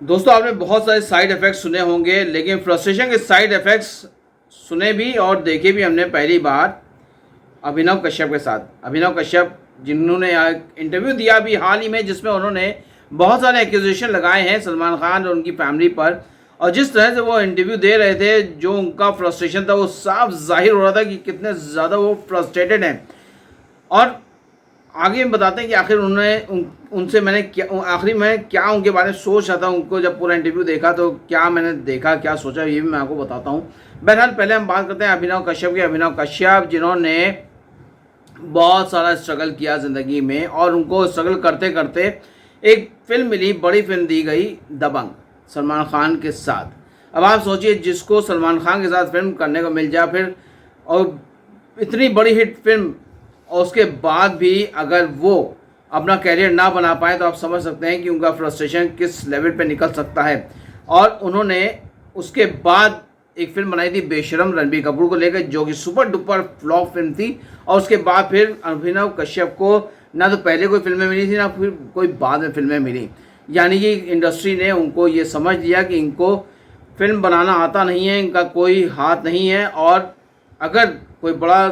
दोस्तों आपने बहुत सारे साइड इफ़ेक्ट्स सुने होंगे, लेकिन फ्रस्ट्रेशन के साइड इफ़ेक्ट्स सुने भी और देखे भी हमने पहली बार अभिनव कश्यप के साथ। अभिनव कश्यप जिन्होंने इंटरव्यू दिया अभी हाल ही में, जिसमें उन्होंने बहुत सारे एक्यूजेशन लगाए हैं सलमान खान और उनकी फैमिली पर, और जिस तरह से वो इंटरव्यू दे रहे थे, जो उनका फ्रस्ट्रेशन था वो साफ जाहिर हो रहा था कि कितने ज़्यादा वो फ्रस्ट्रेटेड हैं। और आगे हम बताते हैं कि आखिर उनसे मैंने क्या, आखिरी मैं क्या उनके बारे में सोच रहा था। उनको जब पूरा इंटरव्यू देखा तो क्या मैंने देखा, क्या सोचा, ये भी मैं आपको बताता हूँ। बहरहाल पहले हम बात करते हैं अभिनव कश्यप की। अभिनव कश्यप जिन्होंने बहुत सारा स्ट्रगल किया ज़िंदगी में, और उनको स्ट्रगल करते करते एक फिल्म मिली, बड़ी फिल्म दी गई, दबंग, सलमान खान के साथ। अब आप सोचिए, जिसको सलमान खान के साथ फिल्म करने को मिल जाए फिर, और इतनी बड़ी हिट फिल्म, और उसके बाद भी अगर वो अपना कैरियर ना बना पाए, तो आप समझ सकते हैं कि उनका फ्रस्ट्रेशन किस लेवल पे निकल सकता है। और उन्होंने उसके बाद एक फिल्म बनाई थी बेशरम, रणबीर कपूर को लेकर, जो कि सुपर डुपर फ्लॉप फिल्म थी। और उसके बाद फिर अभिनव कश्यप को ना तो पहले कोई फिल्में मिली थी, ना फिर कोई बाद में फिल्में मिली। यानी कि इंडस्ट्री ने उनको ये समझ लिया कि इनको फिल्म बनाना आता नहीं है, इनका कोई हाथ नहीं है, और अगर कोई बड़ा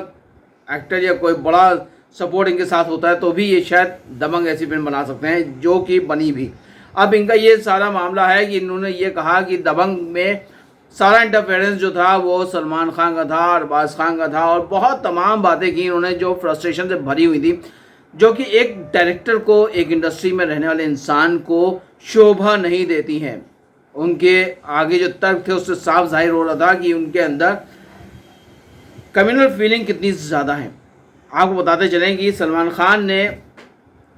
एक्टर या कोई बड़ा सपोर्ट इनके साथ होता है तो भी ये शायद दबंग ऐसी फिल्म बना सकते हैं, जो कि बनी भी। अब इनका ये सारा मामला है कि इन्होंने ये कहा कि दबंग में सारा इंटरफेरेंस जो था वो सलमान खान का था, अरबाज खान का था, और बहुत तमाम बातें की इन्होंने जो फ्रस्ट्रेशन से भरी हुई थी, जो कि एक डायरेक्टर को, एक इंडस्ट्री में रहने वाले इंसान को शोभा नहीं देती हैं। उनके आगे जो तर्क थे उससे साफ जाहिर हो रहा था कि उनके अंदर कम्युनल फीलिंग कितनी ज़्यादा है। आपको बताते चलें कि सलमान खान ने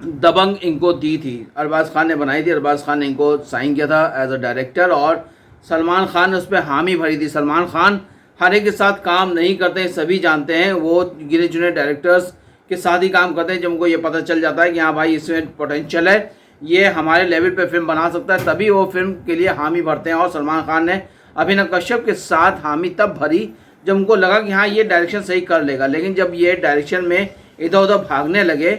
दबंग इनको दी थी, अरबाज खान ने बनाई थी, अरबाज खान ने इनको साइन किया था एज अ डायरेक्टर, और सलमान खान ने उस पर हामी भरी थी। सलमान खान हर एक के साथ काम नहीं करते हैं, सभी जानते हैं, वो गिने चुने डायरेक्टर्स के साथ ही काम करते हैं। जब उनको ये पता चल जाता है कि हाँ भाई इसमें पोटेंशियल है, ये हमारे लेवल पे फिल्म बना सकता है, तभी वो फिल्म के लिए हामी भरते हैं। और सलमान खान ने अभिनव कश्यप के साथ हामी तब भरी जब उनको लगा कि हाँ ये डायरेक्शन सही कर लेगा। लेकिन जब ये डायरेक्शन में इधर उधर भागने लगे,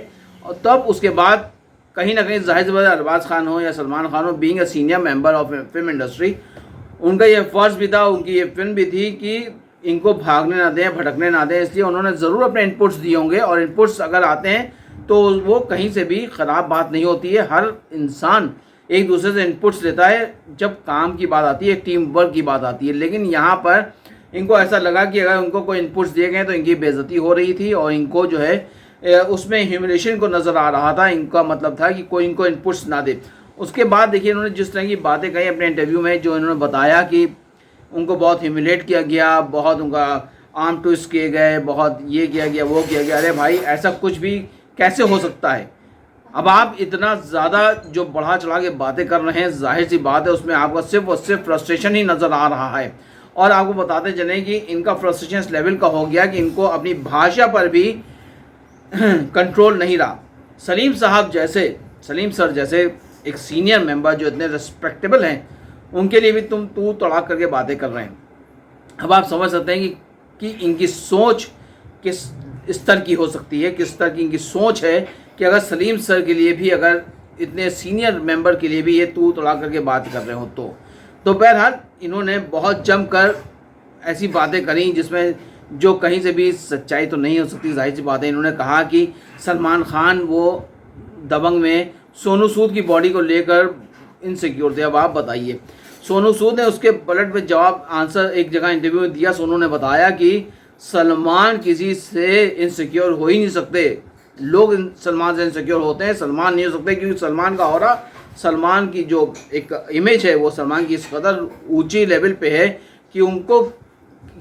और तब उसके बाद कहीं ना कहीं जाहिर सी बात है, अरबाज खान हो या सलमान खान हो, being a senior member of film industry, उनका ये फ़र्ज़ भी था, उनकी ये फिल्म भी थी कि इनको भागने ना दें, भटकने ना दें। इसलिए उन्होंने ज़रूर अपने इनपुट्स दिए होंगे, और इनपुट्स अगर आते हैं तो वो कहीं से भी ख़राब बात नहीं होती है। हर इंसान एक दूसरे से इनपुट्स लेता है जब काम की बात आती है, टीम वर्क की बात आती है। लेकिन यहाँ पर इनको ऐसा लगा कि अगर उनको कोई इनपुट्स दिए गए तो इनकी बेइज्जती हो रही थी, और इनको जो है उसमें ह्यूमिलेशन को नज़र आ रहा था। इनका मतलब था कि कोई इनको इनपुट्स ना दे। उसके बाद देखिए इन्होंने जिस तरह की बातें कही अपने इंटरव्यू में, जो इन्होंने बताया कि उनको बहुत ह्यूमिलेट किया गया, बहुत उनका आर्म ट्विस्ट किए गए, बहुत ये किया गया, वो किया गया। अरे भाई, ऐसा कुछ भी कैसे हो सकता है? अब आप इतना ज़्यादा जो बढ़ा चढ़ा के बातें कर रहे हैं, जाहिर सी बात है उसमें आपका सिर्फ और सिर्फ फ्रस्ट्रेशन ही नज़र आ रहा है। और आपको बताते चलें कि इनका फ्रस्ट्रेशन इस लेवल का हो गया कि इनको अपनी भाषा पर भी कंट्रोल नहीं रहा। सलीम सर जैसे एक सीनियर मेंबर जो इतने रिस्पेक्टेबल हैं, उनके लिए भी तुम तू तड़ाक करके बातें कर रहे हैं। अब आप समझ सकते हैं कि इनकी सोच किस स्तर की हो सकती है, किस स्तर की इनकी सोच है, कि अगर सलीम सर के लिए भी, अगर इतने सीनियर मेंबर के लिए भी ये तू तड़ाक करके बात कर रहे हो तो बहरहाल इन्होंने बहुत जमकर ऐसी बातें करी जिसमें जो कहीं से भी सच्चाई तो नहीं हो सकती, जाहिर सी बात है। इन्होंने कहा कि सलमान खान वो दबंग में सोनू सूद की बॉडी को लेकर इनसिक्योर थे। अब आप बताइए, सोनू सूद ने उसके पलट में जवाब आंसर एक जगह इंटरव्यू में दिया। सोनू ने बताया कि सलमान किसी से इनसिक्योर हो ही नहीं सकते, लोग सलमान से इनसिक्योर होते हैं, सलमान नहीं हो सकते, क्योंकि सलमान का ऑरा, सलमान की जो एक इमेज है वो सलमान की इस कदर ऊंची लेवल पे है कि उनको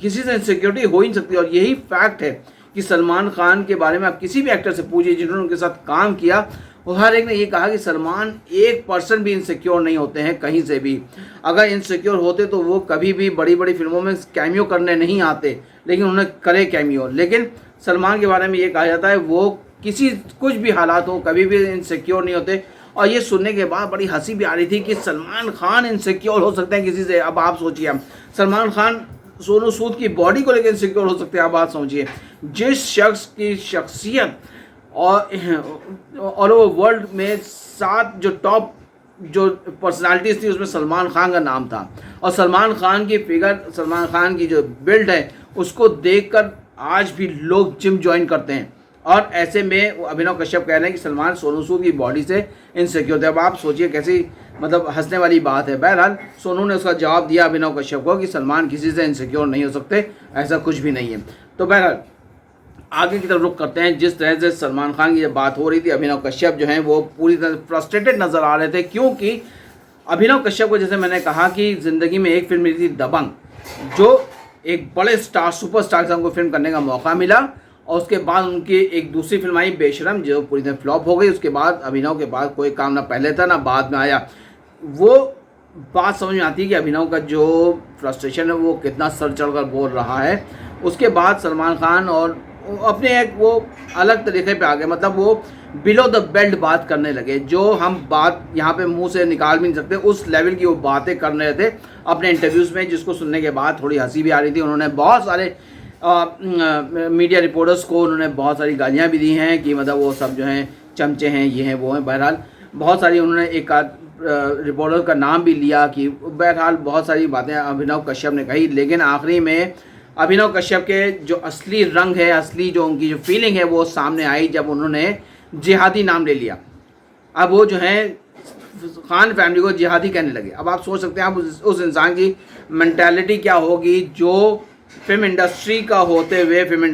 किसी से इनसिक्योरिटी हो ही नहीं सकती। और यही फैक्ट है कि सलमान खान के बारे में आप किसी भी एक्टर से पूछिए जिन्होंने उनके साथ काम किया, वो हर एक ने ये कहा कि सलमान 1% भी इनसिक्योर नहीं होते हैं कहीं से भी। अगर इनसिक्योर होते तो वो कभी भी बड़ी बड़ी फिल्मों में कैमियो करने नहीं आते, लेकिन उन्होंने करे कैमियो। लेकिन सलमान के बारे में ये कहा जाता है वो किसी कुछ भी हालात हो कभी भी इनसिक्योर नहीं होते। और ये सुनने के बाद बड़ी हंसी भी आ रही थी कि सलमान खान इनसिक्योर हो सकते हैं किसी से। अब आप सोचिए, सलमान खान सोनू सूद की बॉडी को लेकर इनसिक्योर हो सकते हैं। आप बात समझिए, जिस शख्स की शख्सियत और ऑल ओवर वर्ल्ड में 7 जो टॉप जो पर्सनालिटीज़ थी उसमें सलमान खान का नाम था, और सलमान खान की फिगर, सलमान खान की जो बिल्ड है उसको देखकर आज भी लोग जिम ज्वाइन करते हैं। और ऐसे में अभिनव कश्यप कह रहे हैं कि सलमान सोनू सूद की बॉडी से इनसिक्योर थे। अब आप सोचिए कैसी मतलब हंसने वाली बात है। बहरहाल सोनू ने उसका जवाब दिया अभिनव कश्यप को कि सलमान किसी से इनसिक्योर नहीं हो सकते, ऐसा कुछ भी नहीं है। तो बहरहाल आगे की तरफ रुख करते हैं। जिस तरह से सलमान खान की जब बात हो रही थी, अभिनव कश्यप जो हैं वो पूरी तरह फ्रस्ट्रेटेड नज़र आ रहे थे, क्योंकि अभिनव कश्यप को जैसे मैंने कहा कि ज़िंदगी में एक फिल्म मिली थी दबंग, जो एक बड़े स्टार सुपरस्टार के साथ उनको फिल्म करने का मौका मिला, और उसके बाद उनकी एक दूसरी फिल्म आई बेशरम, जो पूरी तरह फ्लॉप हो गई। उसके बाद अभिनव के बाद कोई काम ना पहले था ना बाद में आया। वो बात समझ में आती है कि अभिनव का जो फ्रस्ट्रेशन है वो कितना सर चढ़कर बोल रहा है। उसके बाद सलमान खान और अपने एक वो अलग तरीके पे आ गए, मतलब वो बिलो द बेल्ट बात करने लगे, जो हम बात यहाँ पे मुंह से निकाल भी नहीं सकते, उस लेवल की वो बातें कर रहे थे अपने इंटरव्यूज़ में, जिसको सुनने के बाद थोड़ी हंसी भी आ रही थी। उन्होंने बहुत सारे मीडिया रिपोर्टर्स को उन्होंने बहुत सारी गालियाँ भी दी हैं कि मतलब वो सब जो हैं चमचे हैं, ये हैं वो हैं। बहरहाल बहुत सारी उन्होंने एक आध रिपोर्टर का नाम भी लिया कि बहरहाल बहुत सारी बातें अभिनव कश्यप ने कही, लेकिन आखिरी में अभिनव कश्यप के जो असली रंग है, असली जो उनकी जो फीलिंग है वो सामने आई जब उन्होंने जिहादी नाम ले लिया। अब वो जो है खान फैमिली को जिहादी कहने लगे। अब आप सोच सकते हैं आप उस इंसान की मेंटालिटी क्या होगी जो फिल्म इंडस्ट्री का होते हुए, फिल्म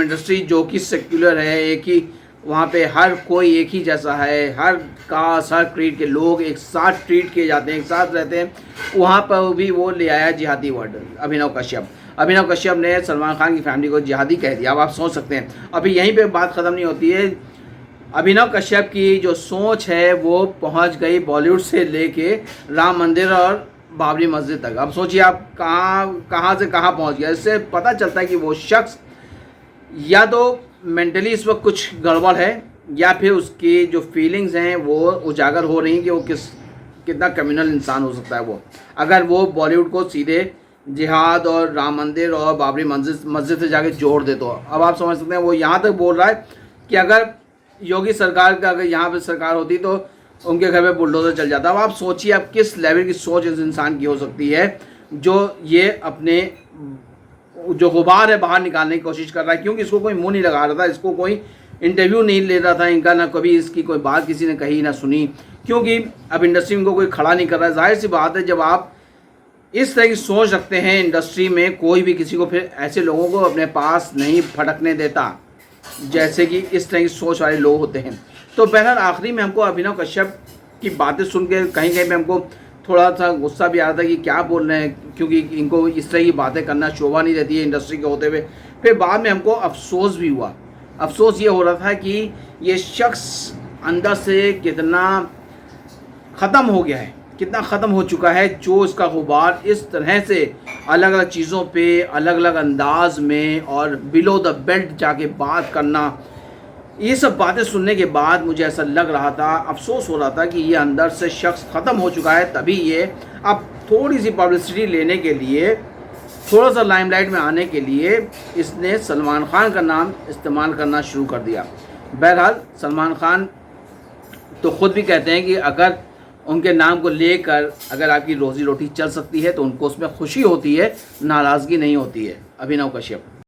इंडस्ट्री जो कि सेक्युलर है, एक ही वहाँ पे हर कोई एक ही जैसा है, हर कास्ट हर क्रीड के लोग एक साथ ट्रीट किए जाते हैं, एक साथ रहते हैं, वहाँ पर भी वो ले आया जिहादी वर्ड अभिनव कश्यप ने सलमान खान की फैमिली को जिहादी कह दिया। अब आप सोच सकते हैं। अभी यहीं पे बात ख़त्म नहीं होती है। अभिनव कश्यप की जो सोच है वो पहुंच गई बॉलीवुड से लेके राम मंदिर और बाबरी मस्जिद तक। अब सोचिए आप कहाँ से कहाँ पहुंच गया। इससे पता चलता है कि वो शख्स या तो मेंटली इस वक्त कुछ गड़बड़ है, या फिर उसकी जो फीलिंग्स हैं वो उजागर हो रही हैं कि वो कितना क्रिमिनल इंसान हो सकता है वो, अगर वो बॉलीवुड को सीधे जिहाद और राम मंदिर और बाबरी मस्जिद से जाके जोड़ दे। तो अब आप समझ सकते हैं वो यहाँ तक बोल रहा है कि अगर योगी सरकार का अगर यहाँ पे सरकार होती तो उनके घर में बुलडोजर चल जाता। अब आप सोचिए अब किस लेवल की सोच इस इंसान की हो सकती है जो ये अपने जो गुबार है बाहर निकालने की कोशिश कर रहा है, क्योंकि इसको कोई मुंह नहीं लगा रहा था, इसको कोई इंटरव्यू नहीं ले रहा था इनका, ना कभी इसकी कोई बात किसी ने कही ना सुनी, क्योंकि अब इंडस्ट्री में कोई खड़ा नहीं कर रहा है। जाहिर सी बात है जब आप इस तरह की सोच रखते हैं इंडस्ट्री में, कोई भी किसी को फिर ऐसे लोगों को अपने पास नहीं फटकने देता जैसे कि इस तरह की सोच वाले लोग होते हैं। तो बहरहाल आखिरी में हमको अभिनव कश्यप की बातें सुन के कहीं कहीं पे हमको थोड़ा सा गुस्सा भी आ रहा था कि क्या बोल रहे हैं, क्योंकि इनको इस तरह की बातें करना शोभा नहीं देती है इंडस्ट्री के होते हुए। फिर बाद में हमको अफसोस भी हुआ। अफसोस ये हो रहा था कि ये शख्स अंदर से कितना ख़त्म हो गया है, कितना ख़त्म हो चुका है, जो इसका गुबार इस तरह से अलग अलग चीज़ों पे अलग अलग अंदाज में और बिलो द बेल्ट जाके बात करना, ये सब बातें सुनने के बाद मुझे ऐसा लग रहा था, अफसोस हो रहा था कि ये अंदर से शख्स ख़त्म हो चुका है। तभी ये अब थोड़ी सी पब्लिसिटी लेने के लिए, थोड़ा सा लाइमलाइट में आने के लिए इसने सलमान खान का नाम इस्तेमाल करना शुरू कर दिया। बहरहाल सलमान खान तो ख़ुद भी कहते हैं कि अगर उनके नाम को लेकर अगर आपकी रोज़ी रोटी चल सकती है तो उनको उसमें खुशी होती है, नाराज़गी नहीं होती है। अभिनव कश्यप।